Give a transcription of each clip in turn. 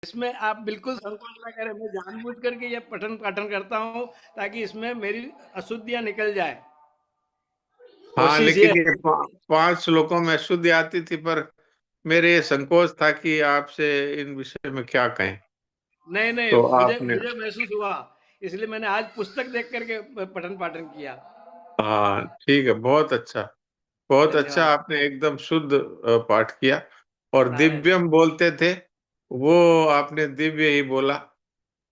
इसमें आप बिल्कुल संकोच ना करें, मैं जानबूझ करके ये पठन पाठन करता हूँ ताकि इसमें मेरी अशुद्धियाँ निकल जाए। हाँ, कोशिश ये लेकिन ये है। 5 श्लोकों में शुद्धि आती थी, पर मेरे ये संकोच था कि आपसे इन विषय में क्या कहें। नहीं नहीं, तो मुझे आपने, मुझे महसूस हुआ, इसलिए मैंने आज पुस्तक देख करके पठन पाठन किया। हाँ ठीक है, बहुत अच्छा। बहुत अच्छा, धन्यवाद। आपने एकदम शुद्ध पाठ किया। और नारायण। दिव्यम बोलते थे, वो आपने दिव्य ही बोला,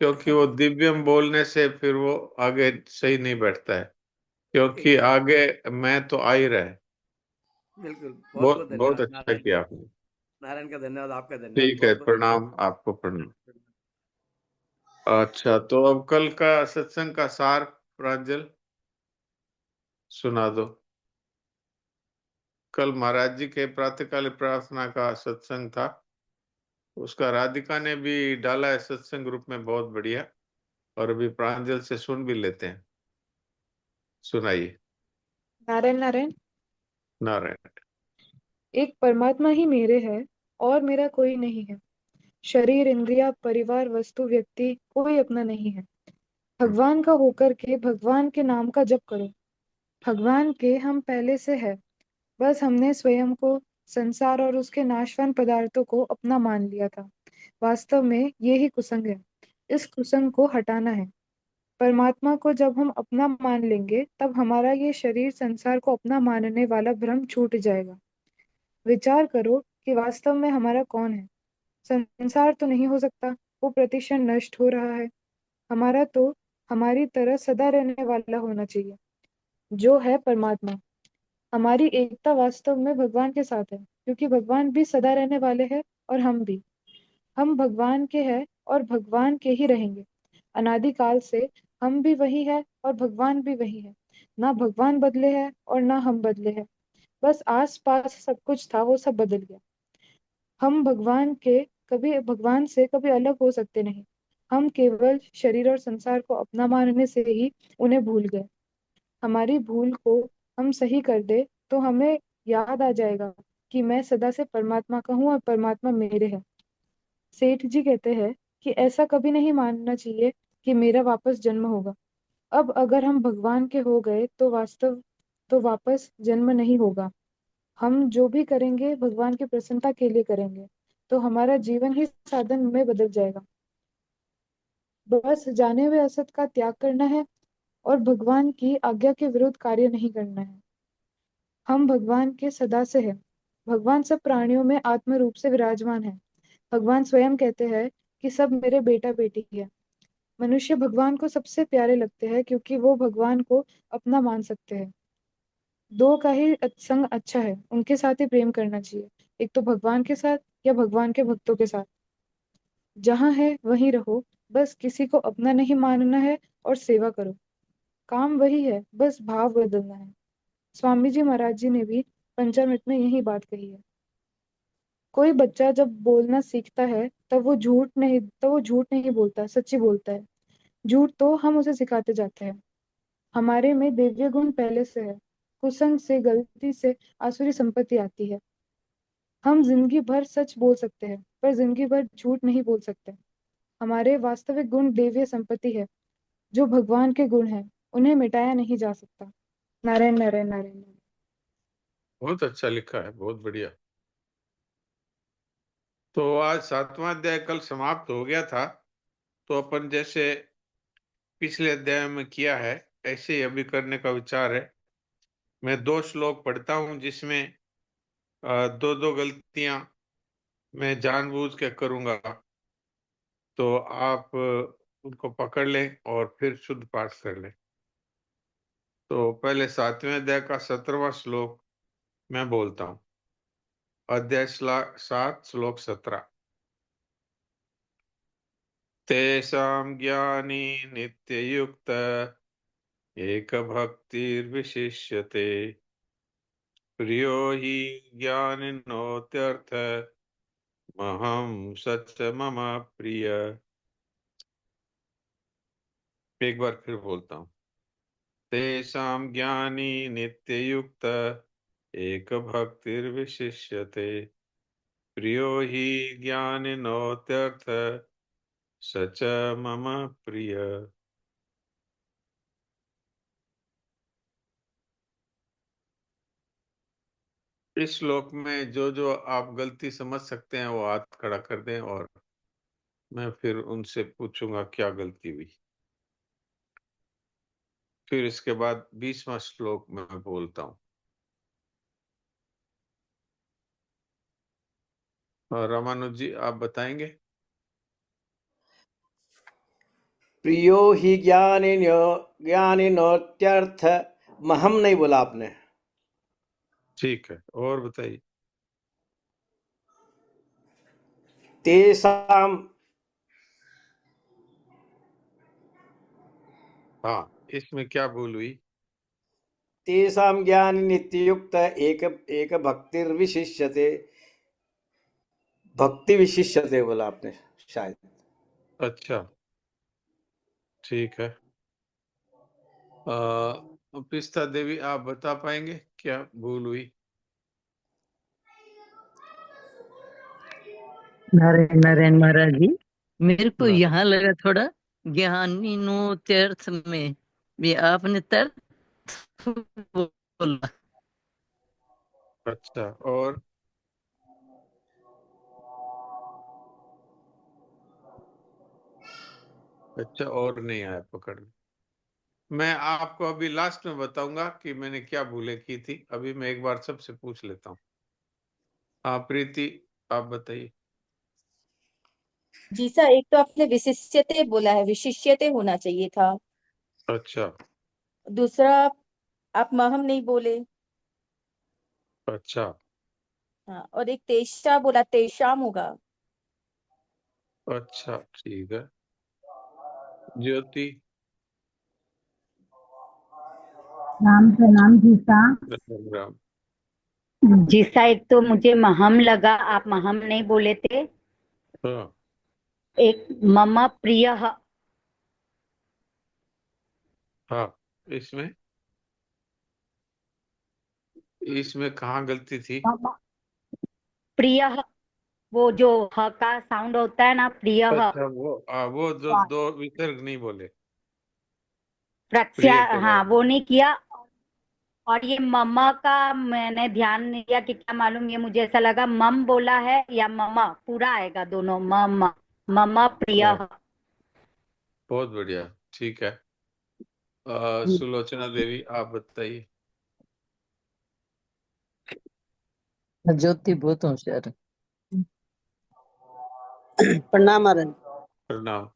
क्योंकि वो दिव्यम बोलने से फिर वो आगे सही नहीं बैठता है, ठीक क्योंकि ठीक। आगे मैं तो आ ही रहे। बिल्कुल, बहुत बहुत बहुत बहुत धन्यवाद अच्छा नारायण। किया आपने। नारायण का धन्यवाद, आपका धन्यवाद, ठीक है, बहुत बहुत प्रणाम आपको, प्रणाम। धन्यवाद। अच्छा, तो अब कल का सत्संग का सार प्रांजल सुना दो। कल महाराज जी के प्रातःकालीन प्रार्थना का सत्संग था, उसका राधिका ने भी डाला है सत्संग ग्रुप में, बहुत बढ़िया। और अभी प्रांजल से सुन भी लेते हैं। सुनाइए। नारायण नारायण। नारायण। एक परमात्मा ही मेरे है और मेरा कोई नहीं है। शरीर इंद्रिया परिवार वस्तु व्यक्ति कोई अपना नहीं है। भगवान का होकर के भगवान के नाम का जप करो। भगवान के हम पहले से है, बस हमने स्वयं को संसार और उसके नाशवान पदार्थों को अपना मान लिया था। वास्तव में ये ही कुसंग है। इस कुसंग को हटाना है। परमात्मा को जब हम अपना मान लेंगे तब हमारा ये शरीर संसार को अपना मानने वाला भ्रम छूट जाएगा। विचार करो कि वास्तव में हमारा कौन है। संसार तो नहीं हो सकता, वो प्रतिक्षण नष्ट हो रहा है। हमारा तो हमारी तरह सदा रहने वाला होना चाहिए, जो है परमात्मा। हमारी एकता वास्तव में भगवान के साथ है, क्योंकि भगवान भी सदा रहने वाले हैं और हम भी। हम भगवान के हैं और भगवान के ही रहेंगे। अनादिकाल से हम भी वही है और भगवान भी वही है। ना भगवान बदले हैं और ना हम बदले हैं। बस आस पास सब कुछ था वो सब बदल गया। हम भगवान से कभी अलग हो सकते नहीं। हम केवल शरीर और संसार को अपना मानने से ही उन्हें भूल गए। हमारी भूल को हम सही कर दे तो हमें याद आ जाएगा कि मैं सदा से परमात्मा का हूँ और परमात्मा मेरे है। सेठ जी कहते हैं कि ऐसा कभी नहीं मानना चाहिए कि मेरा वापस जन्म होगा। अब अगर हम भगवान के हो गए तो वापस जन्म नहीं होगा। हम जो भी करेंगे भगवान की प्रसन्नता के लिए करेंगे, तो हमारा जीवन ही साधन में बदल जाएगा। बस जाने हुए असत का त्याग करना है और भगवान की आज्ञा के विरुद्ध कार्य नहीं करना है। हम भगवान के सदा से हैं। भगवान सब प्राणियों में आत्म रूप से विराजमान है। भगवान स्वयं कहते हैं कि सब मेरे बेटा बेटी है। मनुष्य भगवान को सबसे प्यारे लगते हैं क्योंकि वो भगवान को अपना मान सकते हैं। दो का ही संग अच्छा है, उनके साथ ही प्रेम करना चाहिए। एक तो भगवान के साथ या भगवान के भक्तों के साथ। जहाँ है वहीं रहो। बस किसी को अपना नहीं मानना है और सेवा करो। काम वही है, बस भाव बदलना है। स्वामी जी महाराज जी ने भी पंचामृत में यही बात कही है। कोई बच्चा जब बोलना सीखता है तब वो झूठ नहीं बोलता, सच्ची बोलता है। झूठ तो हम उसे सिखाते जाते हैं। हमारे में दिव्य गुण पहले से है। कुसंग से गलती से आसुरी संपत्ति आती है। हम जिंदगी भर सच बोल सकते हैं पर जिंदगी भर झूठ नहीं बोल सकते। हमारे वास्तविक गुण दिव्य संपत्ति है, जो भगवान के गुण हैं। उन्हें मिटाया नहीं जा सकता। नारायण नारायण नारायण नारायण। बहुत अच्छा लिखा है, बहुत बढ़िया। तो आज 7वां अध्याय कल समाप्त हो गया था, तो अपन जैसे पिछले अध्याय में किया है ऐसे ही अभी करने का विचार है। मैं 2 श्लोक पढ़ता हूँ जिसमें दो दो गलतियां मैं जानबूझ के करूंगा, तो आप उनको पकड़ लें और फिर शुद्ध पाठ कर लें। तो पहले 7वें अध्याय का 17वां श्लोक मैं बोलता हूँ। अध्याय 7 श्लोक 17। तेषां ज्ञानी नित्ययुक्त एक भक्तिर्विशिष्यते प्रियो हि ज्ञानिनोत्यर्थ महम सच मम प्रिय। एक बार फिर बोलता हूँ। तेषां ज्ञानी नित्ययुक्त एक भक्तिर्विशिष्यते प्रियो हि ज्ञानिनोत्यर्थ स च मम प्रिय। इस श्लोक में जो जो आप गलती समझ सकते हैं वो हाथ खड़ा कर दें और मैं फिर उनसे पूछूंगा क्या गलती हुई। फिर इसके बाद 20वां श्लोक मैं बोलता हूँ। और रामानुज जी आप बताएंगे। प्रियो ही ज्ञानिनोत्यर्थ महम नहीं बोला आपने। ठीक है, और बताइए। तेषाम, हाँ, इसमें क्या भूल हुई। तेषां ज्ञानिनित्युक्त एक भक्तिर्विशिष्यते, भक्ति विशिष्यते बोला आपने शायद। अच्छा, ठीक है। पिस्ता देवी आप बता पाएंगे क्या भूल हुई। नारायण नारायण महाराज जी, मेरे को नारायण। यहाँ लगा थोड़ा ज्ञानी नो तीर्थ में भी आपने तीर्थ बोला। अच्छा, और अच्छा, और नहीं आया पकड़ में। मैं आपको अभी लास्ट में बताऊंगा कि मैंने क्या भूले की थी। अभी मैं एक बार सबसे पूछ लेता हूँ। हाँ प्रीति, आप बताइए। जी सर, एक तो आपने विशिष्यते बोला है, विशिष्यते होना चाहिए था। अच्छा दूसरा, आप महम नहीं बोले। अच्छा हाँ, और एक तेषा बोला, तेषाम होगा। अच्छा, ठीक है। ज्योति। राम प्रणाम जी सा। राम। जी सा, एक तो मुझे महम लगा, आप महम नहीं बोले थे। हाँ एक मम प्रिय। हाँ, इसमें इसमें कहाँ गलती थी। प्रिय, वो जो ह का साउंड होता है ना, प्रिय। अच्छा, वो जो दो विसर्ग नहीं बोले प्रत्या, प्रिय के हाँ बाद। वो नहीं किया। और ये मम का मैंने ध्यान नहीं दिया कि क्या मालूम, ये मुझे ऐसा लगा मम बोला है या मम पूरा आएगा दोनों, मम मम प्रिय। हाँ, बहुत बढ़िया, ठीक है। सुलोचना देवी आप बताइए। ज्योति बहुत होशियार है। प्रणाम महाराज। प्रणाम।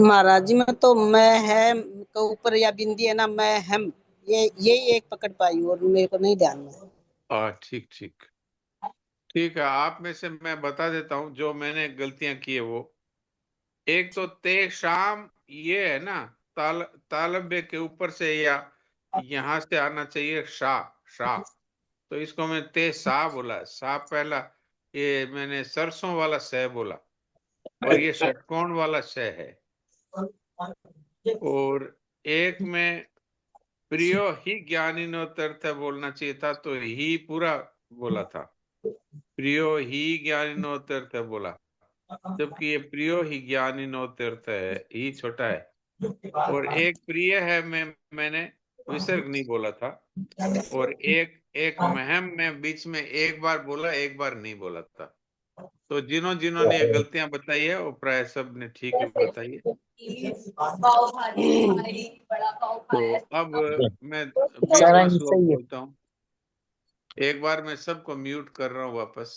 महाराज जी में तो मैं है के ऊपर या बिंदी है ना, मैं हम, ये एक पकड़ पाई और मेरे को नहीं ध्यान में। ठीक ठीक ठीक है। आप में से मैं बता देता हूँ जो मैंने गलतियां की है वो। एक तो ते शाम, ये है ना, तालब्य के ऊपर से या यहां से आना चाहिए शाह शाह। तो इसको मैं ते सा बोला, सा पहला। ये मैंने सरसों वाला सह बोला और ये षटकोण वाला सह है। और एक में प्रियो ही ज्ञानिनो तीर्थ बोलना चाहिए था, तो ही पूरा बोला था। प्रियो ही ज्ञानिनो तीर्थ बोला, जबकि ये प्रियो ही ज्ञानिनो तीर्थ है, ही छोटा है। और एक प्रिय है मैंने विसर्ग नहीं बोला था। और एक एक महम में बीच में एक बार बोला, एक बार नहीं बोला था। तो जिन्होंने ये गलतियां बताई है वो प्राय सब ने ठीक ही बताई है। तो अब मैं सारा 20वां ही श्लोक सही है। बोलता हूँ। एक बार मैं सबको म्यूट कर रहा हूँ वापस।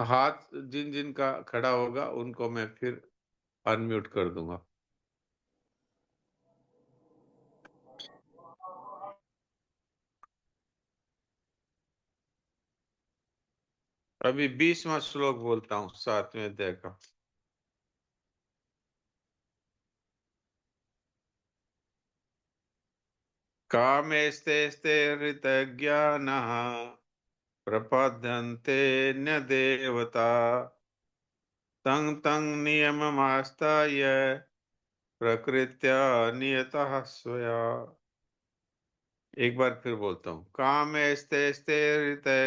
हाथ जिन जिन का खड़ा होगा उनको मैं फिर अनम्यूट कर दूंगा। अभी 20वां श्लोक बोलता हूँ 7वें अध्याय का। कामेस्तेस्ते हृतज्ञानः प्रपद्यन्ते न देवता तं तं नियममास्ताय प्रकृत्या नियतः स्वया। एक बार फिर बोलता हूँ। कामेस्ते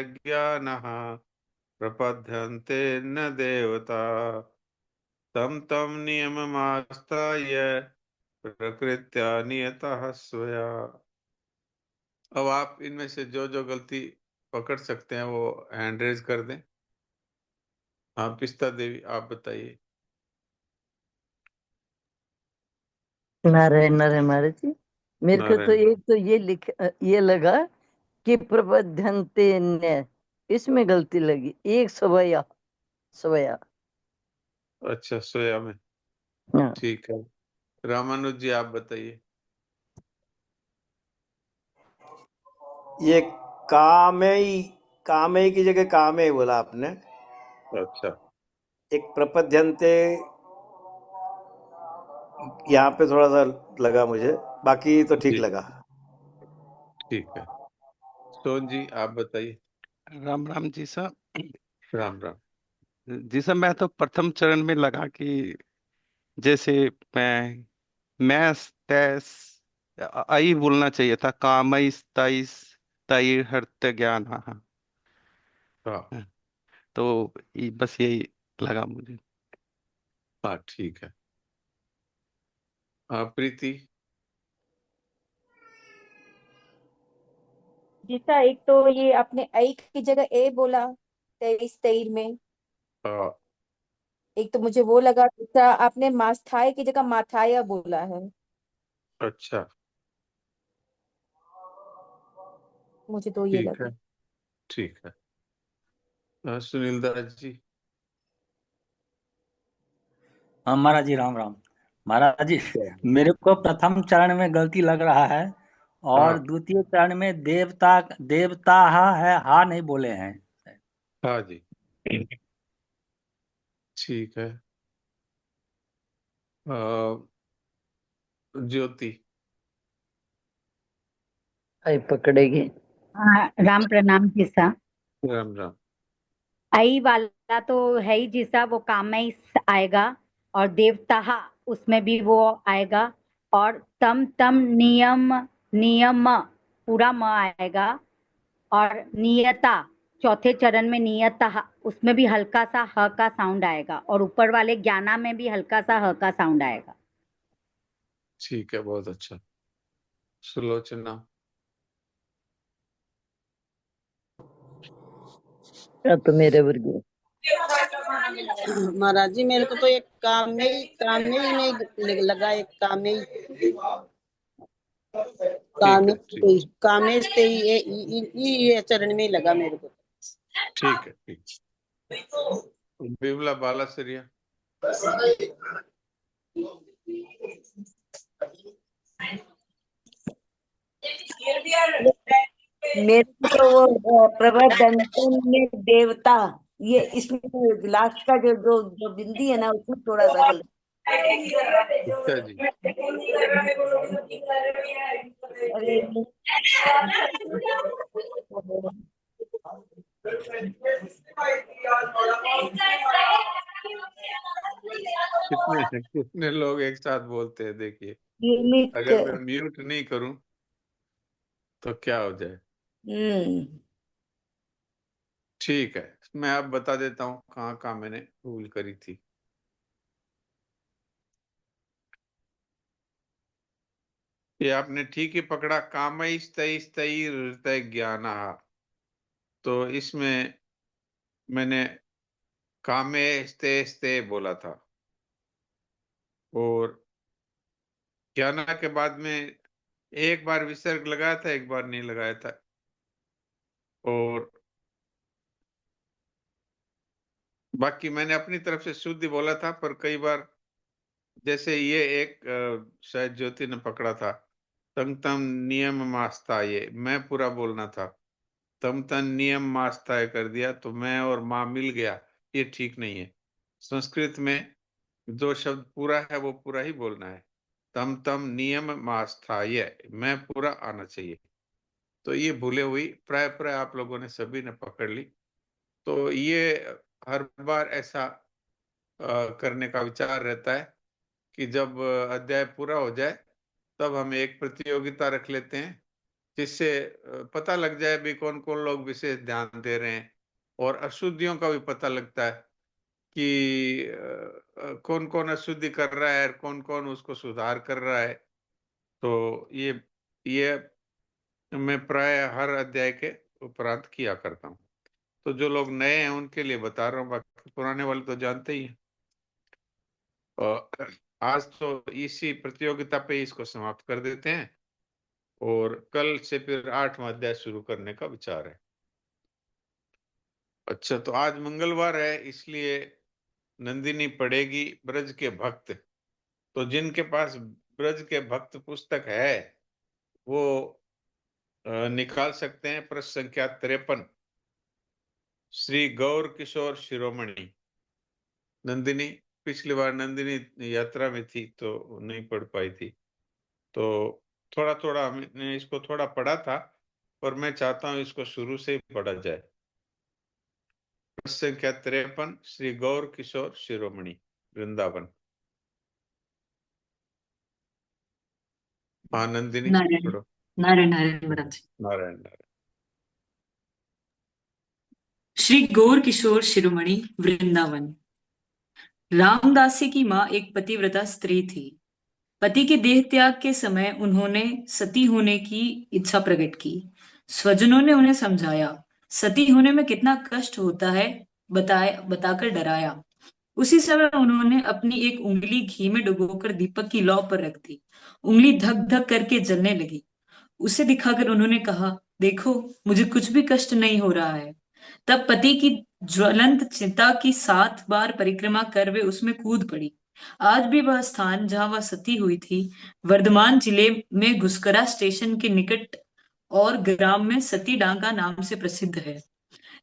ज्ञानः प्रपद्यन्ते न देवता तं तं नियममास्ताय प्रकृत्या नियतः स्वया। अब आप इनमें से जो जो गलती पकड़ सकते हैं वो हैंड रेज कर दें। हाँ पिस्ता देवी, आप बताइए। नारायण नारायण महाराज जी, मेरे को तो नारायण। एक तो ये लगा कि प्रबद्धन्ते न्य, इसमें गलती लगी। एक सवया सवया। अच्छा, सोया में। हाँ। ठीक है, रामानुज जी आप बताइए। ये कामयी, कामयी की जगह कामे बोला आपने। अच्छा, एक प्रपद्यन्ते यहाँ पे थोड़ा सा लगा मुझे, बाकी तो ठीक जी लगा। ठीक है। सोन जी आप बताइए। राम राम जी साहब। राम राम। जी साहब, मैं तो प्रथम चरण में लगा कि जैसे मैं तैस आई बोलना चाहिए था, कामैस तैस तैर हर्त ज्ञान। हाँ, हाँ तो बस यही लगा मुझे। हाँ ठीक है। हाँ प्रीति। जीता, एक तो ये आपने आई की जगह ए बोला 23 में, हाँ एक तो मुझे वो लगा। दूसरा आपने मास्थाय की जगह माथाया बोला है, अच्छा मुझे तो ये ठीक है। लगा। ठीक है। सुनील दास जी। हाँ महाराज जी, राम राम। महाराज जी, क्या? मेरे को प्रथम चरण में गलती लग रहा है, और हाँ द्वितीय चरण में देवता देवता है, हा नहीं बोले हैं। हाँ जी ठीक है। ज्योति। आई पकड़ेगी। हाँ, राम प्रणाम जी साहब। राम राम। आई वाला तो है ही जी साहब, वो कामैस आएगा, और देवता उसमें भी वो आएगा, और तम तम नियम नियम पूरा म आएगा, और नियता चौथे चरण में नियता उसमें भी हल्का सा ह का साउंड आएगा, और ऊपर वाले ज्ञाना में भी हल्का सा ह का साउंड आएगा। ठीक है, बहुत अच्छा। सुलोचना। अब तो मेरे वर्ग। महाराज जी मेरे को तो एक काम में ही नहीं लगा, एक काम में ही ठीक है ठीक। कामेश ते ही ये चरण में ही लगा मेरे को। ठीक है ठीक। बिमला बालासरिया। मेरे को तो वो प्रबंधन में देवता, ये इसमें लास्ट का जो जो जो बिंदी है ना, उसमें थोड़ा सा गलत। अच्छा जी। अरे कितने लोग एक साथ बोलते हैं देखिए। यूनिक। अगर मैं म्यूट नहीं करूं तो क्या हो जाए। ठीक है, मैं अब बता देता हूँ कहाँ कहाँ मैंने भूल करी थी। ये आपने ठीक ही पकड़ा, कामैस्तैस्तैर्हृतय ज्ञानः। तो इसमें मैंने कामेस्ते बोला था, और ज्ञाना के बाद में एक बार विसर्ग लगाया था, एक बार नहीं लगाया था। और बाकी मैंने अपनी तरफ से शुद्ध बोला था, पर कई बार जैसे ये एक शायद ज्योति ने पकड़ा था, तम तम नियम मास्ता, ये मैं पूरा बोलना था, तम तम नियम मास्ता कर दिया, तो मैं और माँ मिल गया, ये ठीक नहीं है। संस्कृत में जो शब्द पूरा है वो पूरा ही बोलना है। तम तम नियम मास्थाय, मैं पूरा आना चाहिए। तो ये भूले हुई प्राय प्राय आप लोगों ने सभी ने पकड़ ली। तो ये हर बार ऐसा करने का विचार रहता है कि जब अध्याय पूरा हो जाए तब हम एक प्रतियोगिता रख लेते हैं, जिससे पता लग जाए भी कौन कौन लोग विशेष ध्यान दे रहे हैं, और अशुद्धियों का भी पता लगता है कि कौन कौन अशुद्धि कर रहा है और कौन कौन उसको सुधार कर रहा है। तो ये मैं प्राय हर अध्याय के उपरांत किया करता हूँ। तो जो लोग नए हैं उनके लिए बता रहा हूँ, बाकी पुराने वाले तो जानते ही हैं। और आज तो इसी प्रतियोगिता पे इसको समाप्त कर देते हैं, और कल से फिर 8वां अध्याय शुरू करने का विचार है। अच्छा, तो आज मंगलवार है, इसलिए नंदिनी पढ़ेगी ब्रज के भक्त। तो जिनके पास ब्रज के भक्त पुस्तक है वो निकाल सकते हैं। प्रश्न संख्या 53, श्री गौर किशोर शिरोमणि। नंदिनी, पिछली बार नंदिनी यात्रा में थी तो नहीं पढ़ पाई थी, तो थोड़ा थोड़ा हमने इसको थोड़ा पढ़ा था, पर मैं चाहता हूं इसको शुरू से ही पढ़ा जाए। प्रश्न संख्या 53, श्री गौर किशोर शिरोमणि, वृंदावन। हाँ नंदिनी, नारायण पढ़ो। नारायण नारायण महाराज जी। नारायण नारायण। श्री गौर किशोर शिरोमणि, वृंदावन। रामदासी की माँ एक पतिव्रता स्त्री थी। पति के देह त्याग के समय उन्होंने सती होने की इच्छा प्रकट की। स्वजनों ने उन्हें समझाया, सती होने में कितना कष्ट होता है बताकर डराया। उसी समय उन्होंने अपनी एक उंगली घी में डुबोकर दीपक की लौ पर रख दी। उंगली धक धक करके जलने लगी। उसे दिखाकर उन्होंने कहा, देखो मुझे कुछ भी कष्ट नहीं हो रहा है। तब पति की ज्वलंत चिता की 7 बार परिक्रमा कर वे उसमें कूद पड़ी। आज भी वह स्थान जहां वह सती हुई थी वर्धमान जिले में घुसकरा स्टेशन के निकट और ग्राम में सती डांगा नाम से प्रसिद्ध है।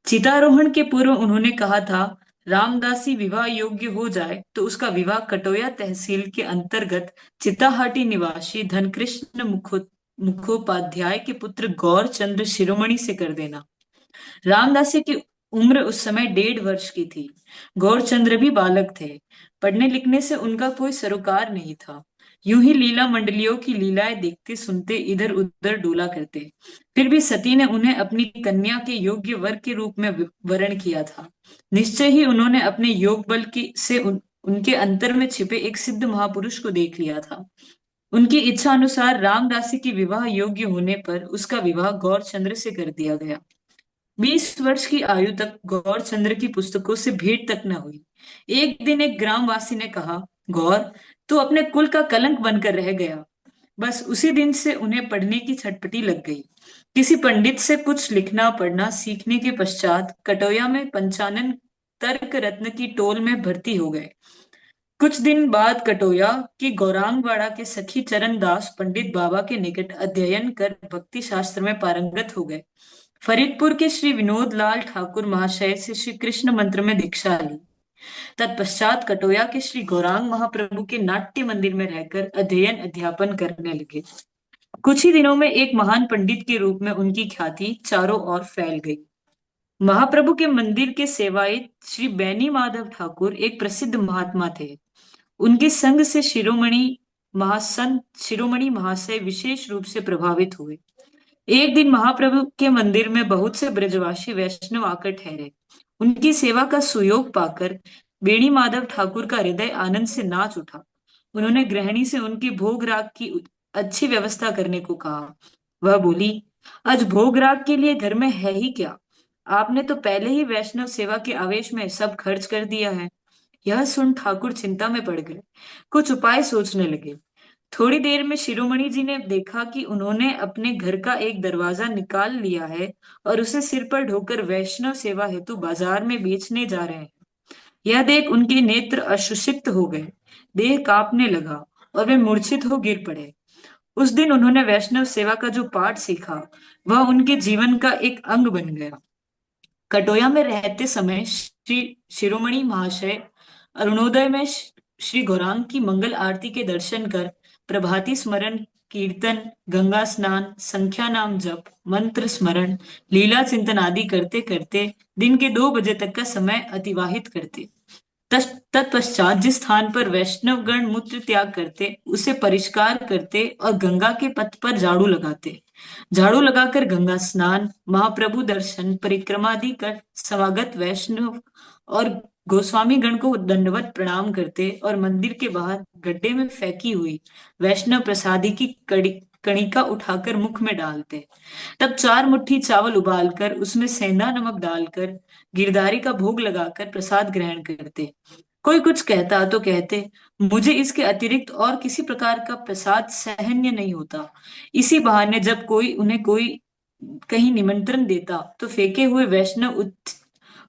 चितारोहण के पूर्व उन्होंने कहा था, रामदासी विवाह योग्य हो जाए तो उसका विवाह कटोया तहसील के अंतर्गत चिताहाटी निवासी धनकृष्ण मुखोपाध्याय के पुत्र गौरचंद्र शिरोमणि से कर देना। रामदासी की उम्र उस समय 1.5 वर्ष की थी। गौरचंद्र भी बालक थे। पढ़ने लिखने से उनका कोई सरोकार नहीं था। यूं ही लीला मंडलियों की लीलाएं देखते सुनते इधर उधर डोला करते। फिर भी सती ने उन्हें अपनी कन्या के योग्य वर के रूप में वरण किया था। निश्चय ही उन्होंने अपने योग बल से उनके अंतर में छिपे एक सिद्ध महापुरुष को देख लिया था। उनकी इच्छा अनुसार रामदासी की विवाह योग्य होने पर उसका विवाह गौरचंद्र से कर दिया गया। 20 वर्ष की आयु तक गौरचंद्र की पुस्तकों से भेंट तक न हुई। एक दिन एक ग्रामवासी ने कहा, गौर, तू अपने कुल का कलंक बनकर रह गया। बस उसी दिन से उन्हें पढ़ने की छटपटी लग गई। किसी पंडित से कुछ लिखना पढ़ना सीखने के पश्चात कटोया में पंचानन तर्क रत्न की टोल में भर्ती हो गए। कुछ दिन बाद कटोया की गौरांगवाड़ा के सखी चरण दास पंडित बाबा के निकट अध्ययन कर भक्ति शास्त्र में पारंगत हो गए। फरीदपुर के श्री विनोद लाल ठाकुर महाशय से श्री कृष्ण मंत्र में दीक्षा ली। तत्पश्चात कटोया के श्री गौरांग महाप्रभु के नाट्य मंदिर में रहकर अध्ययन अध्यापन करने लगे। कुछ ही दिनों में एक महान पंडित के रूप में उनकी ख्याति चारों ओर फैल गई। महाप्रभु के मंदिर के सेवायत श्री बैनी माधव ठाकुर एक प्रसिद्ध महात्मा थे। उनके संग से शिरोमणि महाशय विशेष रूप से प्रभावित हुए। एक दिन महाप्रभु के मंदिर में बहुत से ब्रजवासी वैष्णव आकर ठहरे। उनकी सेवा का सुयोग पाकर बेणी माधव ठाकुर का हृदय आनंद से नाच उठा। उन्होंने गृहिणी से उनकी भोग राग की अच्छी व्यवस्था करने को कहा। वह बोली, आज भोग राग के लिए घर में है ही क्या? आपने तो पहले ही वैष्णव सेवा के आवेश में सब खर्च कर दिया है। यह सुन ठाकुर चिंता में पड़ गए। कुछ उपाय सोचने लगे। थोड़ी देर में शिरोमणि जी ने देखा कि उन्होंने अपने घर का एक दरवाजा निकाल लिया है और उसे सिर पर ढोकर वैष्णव सेवा हेतु बाजार में बेचने जा रहे हैं। यह देख उनके नेत्र अश्रुसिक्त हो गए, देह कांपने लगा और वे मूर्छित हो गिर पड़े। उस दिन उन्होंने वैष्णव सेवा का जो पाठ सीखा वह उनके जीवन का एक अंग बन गया। कटोया में रहते समय श्री शिरोमणि महाशय अरुणोदय में श्री गौरांग की मंगल आरती के दर्शन कर प्रभाती स्मरण, कीर्तन, गंगा स्नान, संख्या नाम जप, मंत्र स्मरण, लीला चिंतन आदि करते करते दिन के 2 बजे तक का समय अतिवाहित करते। तत्पश्चात जिस स्थान पर वैष्णव गण मूत्र त्याग करते उसे परिष्कार करते और गंगा के पथ पर झाड़ू लगाते। झाड़ू लगाकर गंगा स्नान, महाप्रभु दर्शन, परिक्रमादि कर समागत वैष्णव और गोस्वामी गण को दंडवत प्रणाम करते और मंदिर के बाहर गड्ढे में फेंकी हुई वैष्णव प्रसादी की कणिका उठाकर मुख में डालते। तब 4 मुट्ठी चावल उबालकर उसमें सेंधा नमक डालकर गिरधारी का भोग लगाकर प्रसाद ग्रहण करते। कोई कुछ कहता तो कहते, मुझे इसके अतिरिक्त और किसी प्रकार का प्रसाद सहन्य नहीं होता। इसी बहाने जब उन्हें कोई कहीं निमंत्रण देता तो फेंके हुए वैष्णव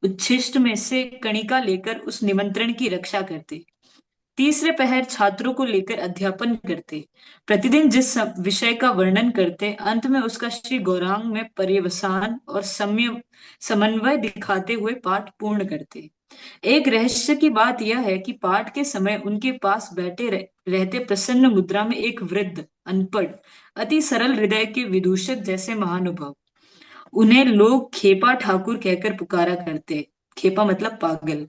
उच्छिष्ट में से कणिका लेकर उस निमंत्रण की रक्षा करते। तीसरे पहर छात्रों को लेकर अध्यापन करते। प्रतिदिन जिस विषय का वर्णन करते, अंत में उसका श्री गौरांग में पर्यवसान और समन्वय दिखाते हुए पाठ पूर्ण करते। एक रहस्य की बात यह है कि पाठ के समय उनके पास बैठे रहते प्रसन्न मुद्रा में एक वृद्ध, अनपढ़, अति सरल हृदय के विदूषक जैसे महानुभाव। उन्हें लोग खेपा ठाकुर कहकर पुकारा करते। खेपा मतलब पागल।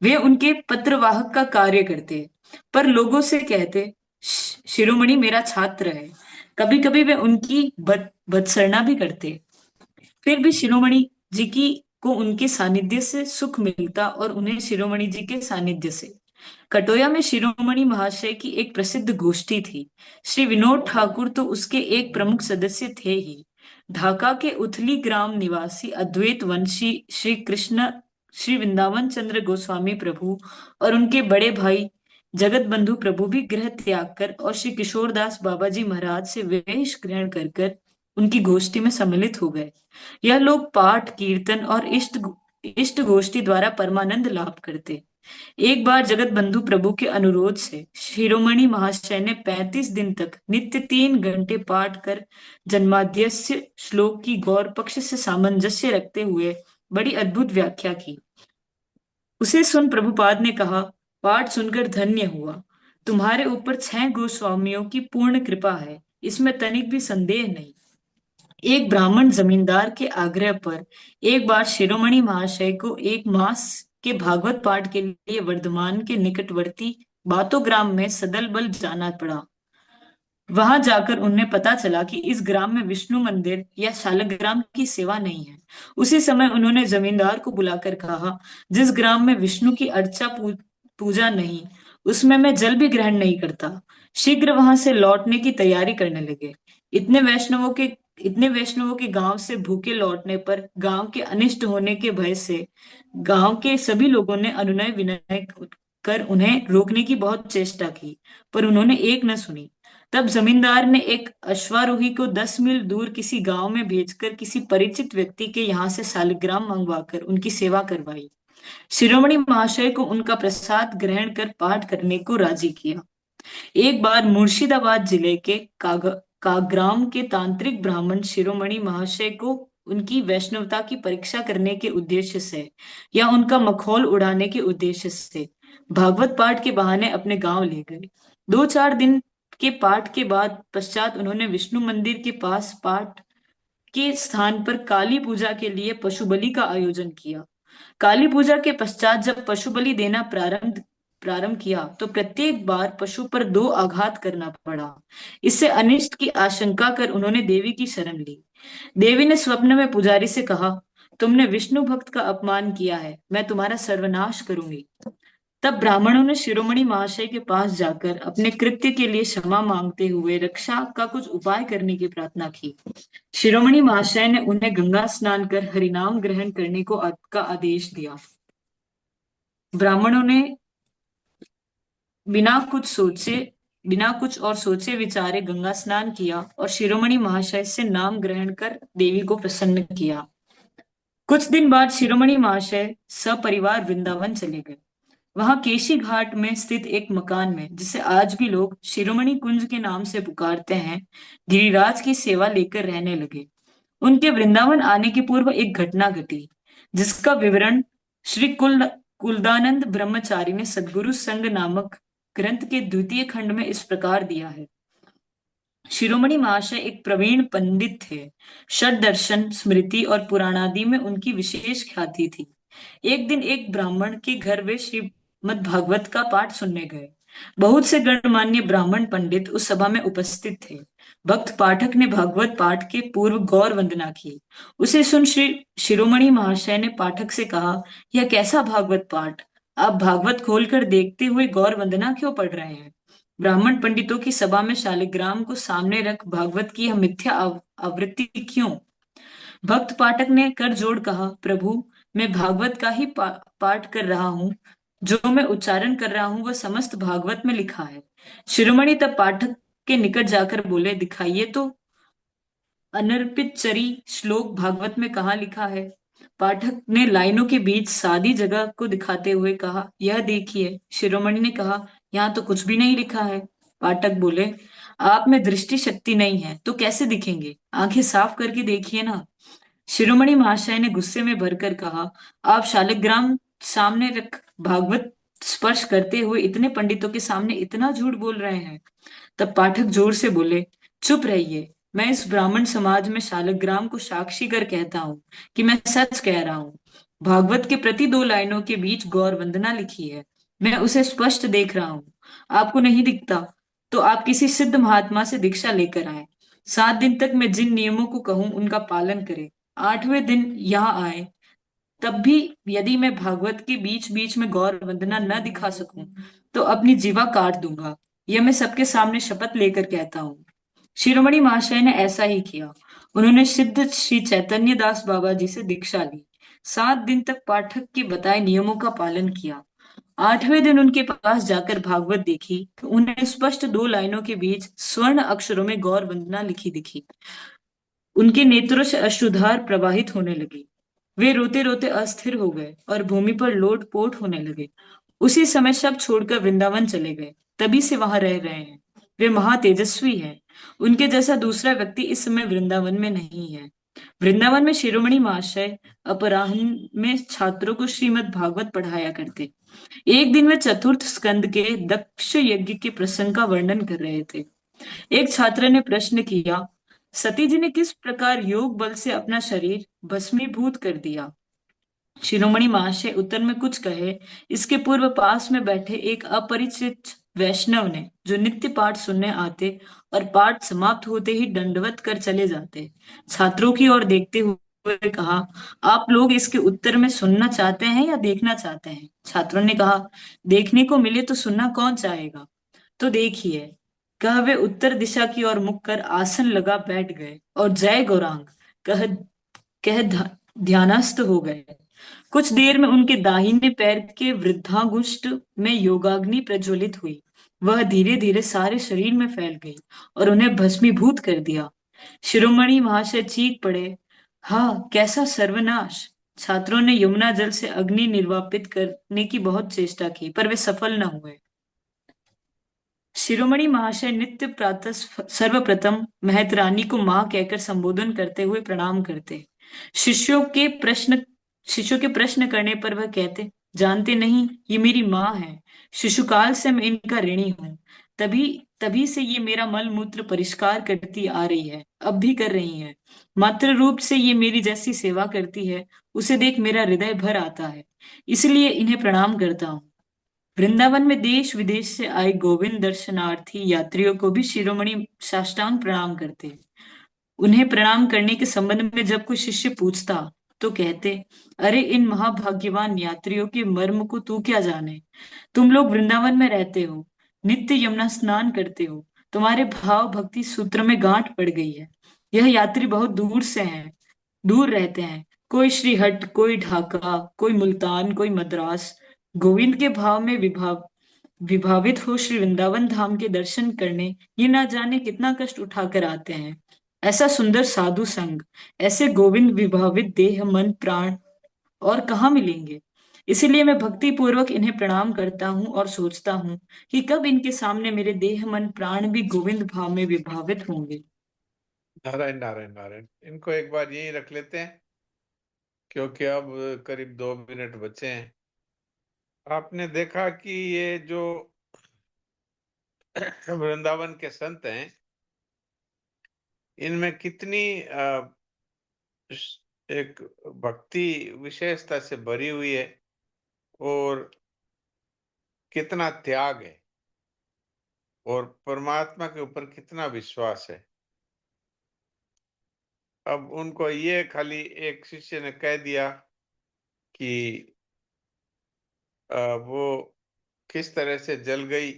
वे उनके पत्रवाहक का कार्य करते, पर लोगों से कहते, शिरोमणि मेरा छात्र है। कभी कभी वे उनकी भत्सना भी करते। फिर भी शिरोमणि जी की को उनके सानिध्य से सुख मिलता और उन्हें शिरोमणि जी के सानिध्य से। कटोया में शिरोमणि महाशय की एक प्रसिद्ध गोष्ठी थी। श्री विनोद ठाकुर तो उसके एक प्रमुख सदस्य थे ही। ढाका के उथली ग्राम निवासी अद्वैत वंशी श्री कृष्ण श्री वृंदावन चंद्र गोस्वामी प्रभु और उनके बड़े भाई जगत बंधु प्रभु भी गृह त्याग कर और श्री किशोरदास बाबा जी महाराज से वेश ग्रहण कर उनकी गोष्ठी में सम्मिलित हो गए। यह लोग पाठ, कीर्तन और इष्ट गोष्ठी द्वारा परमानंद लाभ करते। एक बार जगत बंधु प्रभु के अनुरोध से शिरोमणि महाशय ने 35 दिन तक नित्य 3 घंटे पाठ कर जन्माद्यस्य श्लोक की गौर पक्ष से सामंजस्य रखते हुए बड़ी अद्भुत व्याख्या की। उसे सुन प्रभुपाद ने कहा, पाठ सुनकर धन्य हुआ। तुम्हारे ऊपर 6 गोस्वामियों की पूर्ण कृपा है, इसमें तनिक भी संदेह नहीं। एक ब्राह्मण जमींदार के आग्रह पर एक बार शिरोमणि महाशय को 1 मास के भागवत पाठ के लिए वर्धमान के निकटवर्ती बातो ग्राम में सदल बल जाना पड़ा। वहां जाकर उन्हें पता चला कि इस ग्राम में विष्णु मंदिर या शालग्राम की सेवा नहीं है। उसी समय उन्होंने जमींदार को बुलाकर कहा, जिस ग्राम में विष्णु की अर्चा पूजा नहीं, उसमें मैं जल भी ग्रहण नहीं करता। शीघ्र वहां से लौटने की तैयारी करने लगे। इतने वैष्णवों के गांव से भूखे लौटने पर गांव के अनिष्ट होने के भय से गांव के सभी लोगों ने अनुनय विनय कर उन्हें रोकने की बहुत चेष्टा की, पर उन्होंने एक न सुनी। तब जमींदार ने एक अश्वारोही को 10 मील दूर किसी गांव में भेजकर किसी परिचित व्यक्ति के यहाँ से शालिग्राम मंगवाकर उनकी सेवा करवाई। शिरोमणि महाशय को उनका प्रसाद ग्रहण कर पाठ करने को राजी किया। एक बार मुर्शिदाबाद जिले के काग्राम के तांत्रिक ब्राह्मण शिरोमणि महाशय को उनकी वैष्णवता की परीक्षा करने के उद्देश्य से या उनका मखौल उड़ाने के उद्देश्य से भागवत पाठ के बहाने अपने गांव ले गए। 2-4 दिन के पाठ के बाद पश्चात उन्होंने विष्णु मंदिर के पास पाठ के स्थान पर काली पूजा के लिए पशु बलि का आयोजन किया। काली पूजा के पश्चात जब पशु बलि देना प्रारंभ किया तो प्रत्येक बार पशु पर 2 आघात करना पड़ा। इससे अनिष्ट की आशंका कर उन्होंने देवी की शरण ली। देवी ने स्वप्न में पुजारी से कहा, तुमने विष्णु भक्त का अपमान किया है, मैं तुम्हारा सर्वनाश करूंगी। तब ब्राह्मणों ने शिरोमणि महाशय के पास जाकर अपने कृत्य के लिए क्षमा मांगते हुए रक्षा का कुछ उपाय करने की प्रार्थना की। शिरोमणि महाशय ने उन्हें गंगा स्नान कर हरिनाम ग्रहण करने का आदेश दिया। ब्राह्मणों ने बिना कुछ और सोचे विचारे गंगा स्नान किया और शिरोमणि महाशय से नाम ग्रहण कर देवी को प्रसन्न किया। कुछ दिन बाद शिरोमणि महाशय सपरिवार वृंदावन चले गए। वहां केशी घाट में स्थित एक मकान में, जिसे आज भी लोग शिरोमणि कुंज के नाम से पुकारते हैं, गिरिराज की सेवा लेकर रहने लगे। उनके वृंदावन आने के पूर्व एक घटना घटी, जिसका विवरण श्री कुलदानंद ब्रह्मचारी ने सद्गुरु संग नामक ग्रंथ के 2य खंड में इस प्रकार दिया है। शिरोमणि महाशय एक प्रवीण पंडित थे। षट दर्शन, स्मृति और पुराणादि में उनकी विशेष ख्याति थी। एक दिन एक ब्राह्मण के घर वे श्रीमद् भागवत का पाठ सुनने गए। बहुत से गणमान्य ब्राह्मण पंडित उस सभा में उपस्थित थे। भक्त पाठक ने भागवत पाठ के पूर्व गौर वंदना की। उसे सुन श्री शिरोमणि महाशय ने पाठक से कहा, यह कैसा भागवत पाठ? आप भागवत खोलकर देखते हुए गौर वंदना क्यों पढ़ रहे हैं? ब्राह्मण पंडितों की सभा में शालिग्राम को सामने रख भागवत की यह मिथ्या आवृत्ति क्यों? भक्त पाठक ने कर जोड़ कहा, प्रभु, मैं भागवत का ही पाठ कर रहा हूँ। जो मैं उच्चारण कर रहा हूँ वह समस्त भागवत में लिखा है। शिरोमणि तब पाठक के निकट जाकर बोले, दिखाइए तो अनर्पित चरी श्लोक भागवत में कहाँ लिखा है? पाठक ने लाइनों के बीच सादी जगह को दिखाते हुए कहा, यह देखिए। शिरोमणि ने कहा, यहाँ तो कुछ भी नहीं लिखा है। पाठक बोले, आप में दृष्टि शक्ति नहीं है तो कैसे दिखेंगे? आंखें साफ करके देखिए ना। शिरोमणि महाशय ने गुस्से में भरकर कहा, आप शालिग्राम सामने रख भागवत स्पर्श करते हुए इतने पंडितों के सामने इतना झूठ बोल रहे हैं। तब पाठक जोर से बोले, चुप रहिए। मैं इस ब्राह्मण समाज में शालिग्राम को साक्षी कर कहता हूँ कि मैं सच कह रहा हूँ। भागवत के प्रति 2 लाइनों के बीच गौर वंदना लिखी है। मैं उसे स्पष्ट देख रहा हूँ। आपको नहीं दिखता तो आप किसी सिद्ध महात्मा से दीक्षा लेकर आए। 7 दिन तक मैं जिन नियमों को कहूँ उनका पालन करें। 8वें दिन यहाँ आए। तब भी यदि मैं भागवत के बीच बीच में गौर वंदना न दिखा सकूं तो अपनी जीवा काट दूंगा। यह मैं सबके सामने शपथ लेकर कहता हूँ। शिरोमणि महाशय ने ऐसा ही किया। उन्होंने सिद्ध श्री चैतन्य दास बाबा जी से दीक्षा ली। 7 दिन तक पाठक के बताए नियमों का पालन किया। 8वें दिन उनके पास जाकर भागवत देखी तो उन्हें स्पष्ट 2 लाइनों के बीच स्वर्ण अक्षरों में गौर वंदना लिखी दिखी। उनके नेत्रों से अश्रुधार प्रवाहित होने लगी। वे रोते रोते अस्थिर हो गए और भूमि पर लोट पोट होने लगे। उसी समय सब छोड़कर वृंदावन चले गए। तभी से वहां रह रहे हैं। वे महातेजस्वी हैं। उनके जैसा दूसरा व्यक्ति इस समय वृंदावन में नहीं है। वृंदावन में शिरोमणि महाशय अपराह्न में छात्रों को श्रीमद् भागवत पढ़ाया करते। एक दिन वे चतुर्थ स्कंद के दक्ष यज्ञ के प्रसंग का वर्णन कर रहे थे। एक छात्र ने प्रश्न किया, सती जी ने किस प्रकार योग बल से अपना शरीर भस्मीभूत कर दिया? शिरोमणि महाशय उत्तर में कुछ कहे इसके पूर्व पास में बैठे एक अपरिचित वैष्णव ने, जो नित्य पाठ सुनने आते और पाठ समाप्त होते ही दंडवत कर चले जाते, छात्रों की ओर देखते हुए कहा, आप लोग इसके उत्तर में सुनना चाहते हैं या देखना चाहते हैं? छात्रों ने कहा, देखने को मिले तो सुनना कौन चाहेगा। तो देखिए, कह वे उत्तर दिशा की ओर मुख कर आसन लगा बैठ गए और जय गौरांग कह ध्यानस्थ हो गए। कुछ देर में उनके दाहिने पैर के वृद्धांगुष्ठ में योगाग्नि प्रज्वलित हुई। वह धीरे धीरे सारे शरीर में फैल गई और उन्हें भस्मीभूत कर दिया। शिरोमणि महाशय चीख पड़े, हाँ, कैसा सर्वनाश! छात्रों ने यमुना जल से अग्नि निर्वापित करने की बहुत चेष्टा की पर वे सफल न हुए। शिरोमणि महाशय नित्य प्रातः सर्वप्रथम महतरानी को मां कहकर संबोधन करते हुए प्रणाम करते। शिष्यों के प्रश्न करने पर वह कहते, जानते नहीं, ये मेरी माँ है। शिशुकाल से मैं इनका ऋणी हूँ। तभी से ये मेरा मल मूत्र परिष्कार करती आ रही है, अब भी कर रही है। मात्र रूप से ये मेरी जैसी सेवा करती है, उसे देख मेरा हृदय भर आता है, इसलिए इन्हें प्रणाम करता हूँ। वृंदावन में देश विदेश से आए गोविंद दर्शनार्थी यात्रियों को भी शिरोमणि साष्टांग प्रणाम करते। उन्हें प्रणाम करने के संबंध में जब कोई शिष्य पूछता तो कहते, अरे इन महाभाग्यवान यात्रियों के मर्म को तू क्या जाने? तुम लोग वृंदावन में रहते हो, नित्य यमुना स्नान करते हो, तुम्हारे भाव भक्ति सूत्र में गांठ पड़ गई है। यह यात्री बहुत दूर रहते हैं, कोई श्रीहट्ट, कोई ढाका, कोई मुल्तान, कोई मद्रास। गोविंद के भाव में विभावित हो श्री वृंदावन धाम के दर्शन करने ये ना जाने कितना कष्ट उठाकर आते हैं। ऐसा सुंदर साधु संग, ऐसे गोविंद विभावित देह मन प्राण और कहाँ मिलेंगे? इसीलिए मैं भक्ति पूर्वक इन्हें प्रणाम करता हूँ और सोचता हूँ कि कब इनके सामने मेरे देह मन प्राण भी गोविंद भाव में विभावित होंगे। नारायण नारायण नारायण। इनको एक बार यही रख लेते हैं क्योंकि अब करीब 2 मिनट बचे हैं। आपने देखा कि ये जो वृंदावन के संत हैं, इनमें कितनी एक भक्ति विशेषता से भरी हुई है और कितना त्याग है। और परमात्मा के ऊपर कितना विश्वास है। अब उनको ये खाली एक शिष्य ने कह दिया कि वो किस तरह से जल गई,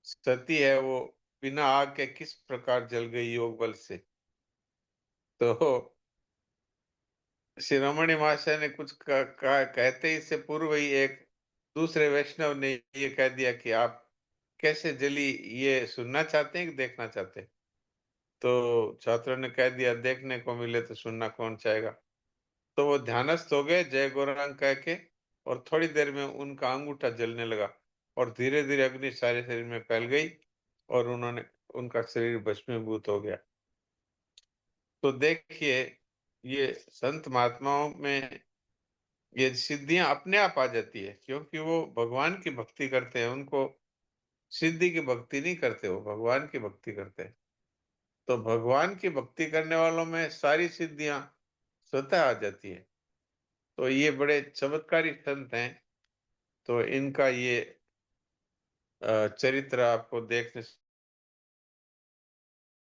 सती है वो बिना आग के किस प्रकार जल गई योग बल से। तो शिरोमणि महाशय ने कुछ कहते ही से पूर्व ही एक दूसरे वैष्णव ने ये कह दिया कि आप कैसे जली, ये सुनना चाहते हैं कि देखना चाहते हैं? तो छात्रों ने कह दिया देखने को मिले तो सुनना कौन चाहेगा। तो वो ध्यानस्थ हो गए जय गौरांग कह के, और थोड़ी देर में उनका अंगूठा जलने लगा और धीरे धीरे अग्नि सारे शरीर में फैल गई और उनका शरीर भस्मीभूत हो गया। तो देखिए ये संत महात्माओं में ये सिद्धियां अपने आप आ जाती है, क्योंकि वो भगवान की भक्ति करते हैं। उनको सिद्धि की भक्ति नहीं करते, वो भगवान की भक्ति करते हैं। तो भगवान की भक्ति करने वालों में सारी सिद्धियां स्वतः आ जाती है। तो ये बड़े चमत्कारी संत हैं। तो इनका ये चरित्र आपको देखने